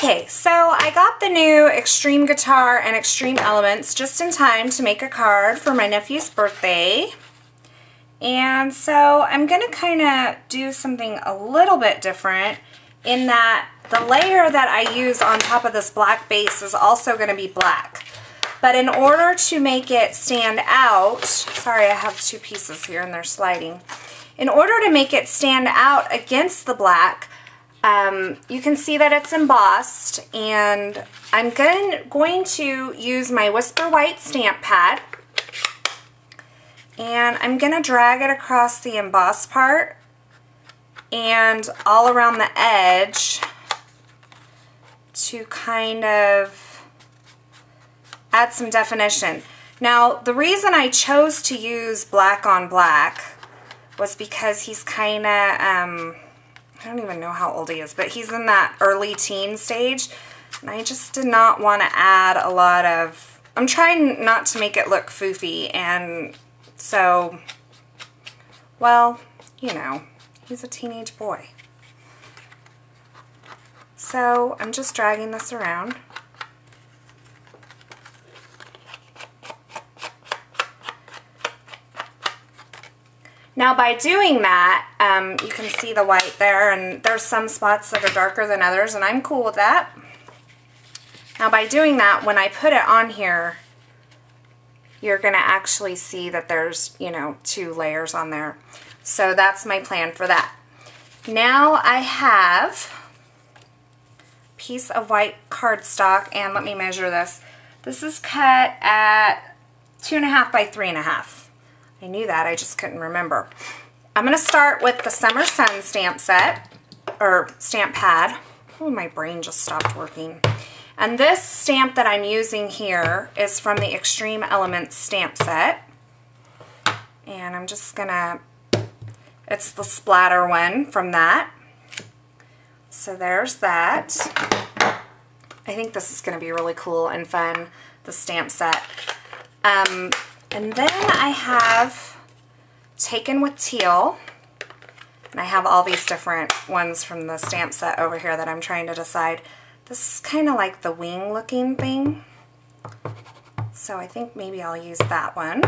Okay, so I got the new Extreme Guitar and Extreme Elements just in time to make a card for my nephew's birthday. And so I'm going to kind of do something a little bit different in that the layer that I use on top of this black base is also going to be black. But in order to make it stand out, sorry, I have two pieces here and they're sliding. In order to make it stand out against the black, you can see that it's embossed, and I'm going to use my Whisper White stamp pad, and I'm going to drag it across the embossed part and all around the edge to kind of add some definition. Now, the reason I chose to use black on black was because he's kind of, I don't even know how old he is, but he's in that early teen stage, and I just did not want to add a lot of, I'm trying not to make it look foofy, and so, well, you know, he's a teenage boy. So I'm just dragging this around. Now by doing that, you can see the white there, and there's some spots that are darker than others, and I'm cool with that. Now by doing that, when I put it on here, you're going to actually see that there's, you know, 2 layers on there. So that's my plan for that. Now I have a piece of white cardstock, and let me measure this. This is cut at 2.5 by 3.5. I knew that, I just couldn't remember. I'm going to start with the Summer Sun stamp set, or stamp pad. Oh, my brain just stopped working. And this stamp that I'm using here is from the Extreme Elements stamp set. And I'm just going to, it's the splatter one from that. So there's that. I think this is going to be really cool and fun, the stamp set. And then I have Taken with Teal, and I have all these different ones from the stamp set over here that I'm trying to decide. This is kind of like the wing looking thing, so I think maybe I'll use that one.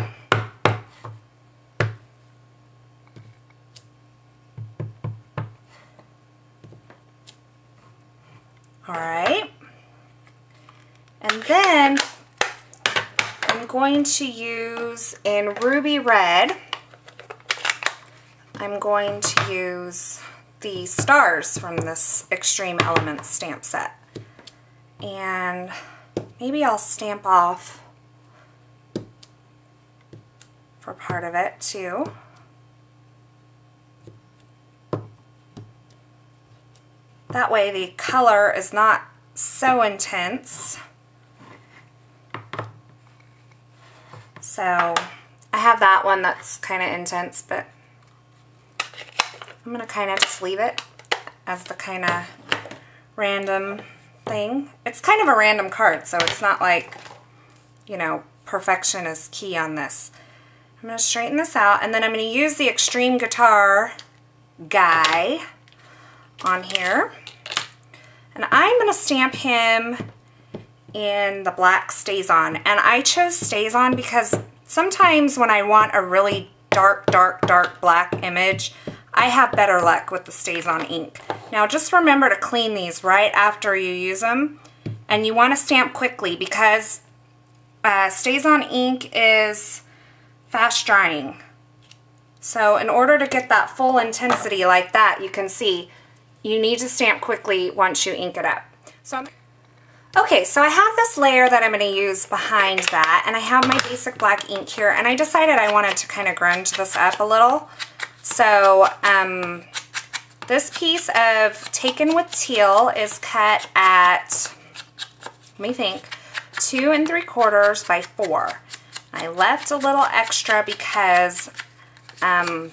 Alright, and then I'm going to use, in Ruby Red, I'm going to use the stars from this Extreme Elements stamp set. And maybe I'll stamp off for part of it too. That way the color is not so intense. So I have that one that's kind of intense, but I'm going to kind of just leave it as the kind of random thing. It's kind of a random card, so it's not like, you know, perfection is key on this. I'm going to straighten this out, and then I'm going to use the Extreme Guitar guy on here. And I'm going to stamp him in the black Stays On. And I chose Stays On because sometimes when I want a really dark, dark, dark black image, I have better luck with the Stays On ink. Now just remember to clean these right after you use them, and you want to stamp quickly because Stays On ink is fast drying. So in order to get that full intensity like that, you can see you need to stamp quickly once you ink it up. Okay, so I have this layer that I'm going to use behind that, and I have my basic black ink here, and I decided I wanted to kind of grunge this up a little. So this piece of Taken with Teal is cut at, let me think, 2 3/4 by 4. I left a little extra because the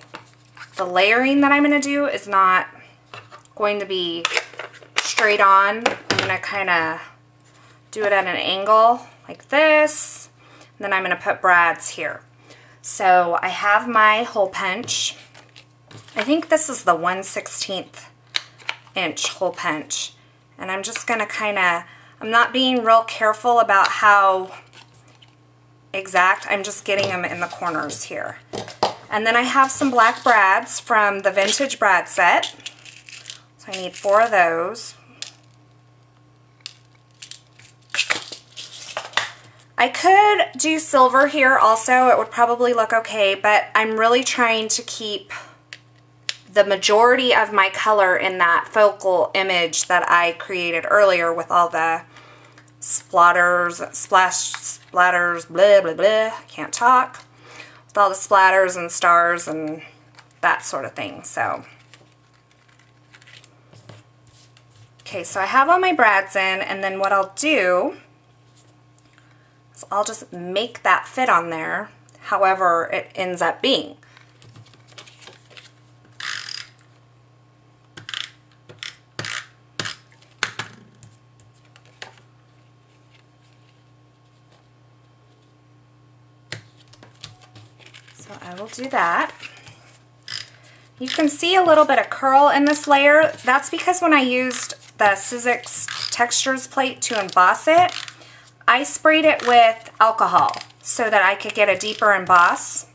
layering that I'm going to do is not going to be straight on. I'm going to kind of do it at an angle like this, and then I'm going to put brads here. So I have my hole punch. I think this is the 1/16 inch hole punch, And I'm just going to kind of, I'm not being real careful about how exact, I'm just getting them in the corners here. And then I have some black brads from the vintage brad set. So I need 4 of those. I could do silver here also, it would probably look okay, but I'm really trying to keep the majority of my color in that focal image that I created earlier with all the splatters, splatters, blah, blah, blah, can't talk, with all the splatters and stars and that sort of thing. So, okay, so I have all my brads in, and then what I'll do is I'll just make that fit on there however it ends up being. So I will do that. You can see a little bit of curl in this layer. That's because when I used the Sizzix Textures plate to emboss it, I sprayed it with alcohol so that I could get a deeper emboss.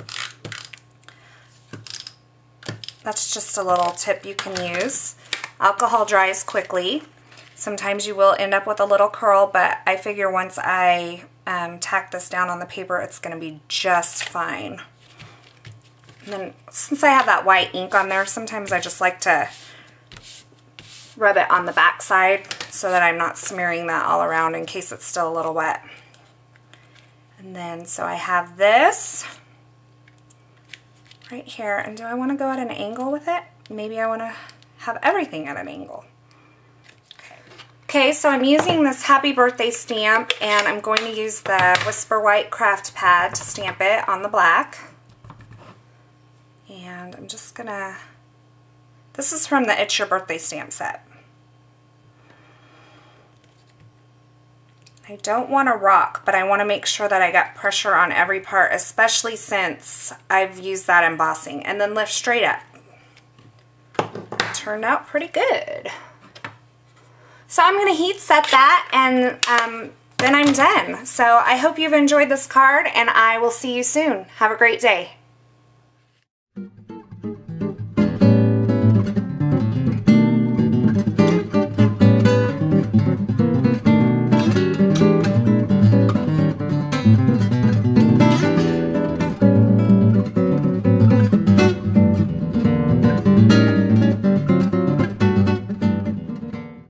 That's just a little tip you can use. Alcohol dries quickly. Sometimes you will end up with a little curl, but I figure once I tack this down on the paper, it's going to be just fine. And then since I have that white ink on there, sometimes I just like to rub it on the back side so that I'm not smearing that all around in case it's still a little wet. And then, so I have this right here. And do I want to go at an angle with it? Maybe I want to have everything at an angle. Okay, so I'm using this happy birthday stamp, and I'm going to use the Whisper White craft pad to stamp it on the black. And I'm just gonna, this is from the It's Your Birthday stamp set. I don't want to rock, but I want to make sure that I got pressure on every part, especially since I've used that embossing. And then lift straight up. It turned out pretty good. So I'm going to heat set that, and then I'm done. So I hope you've enjoyed this card, and I will see you soon. Have a great day.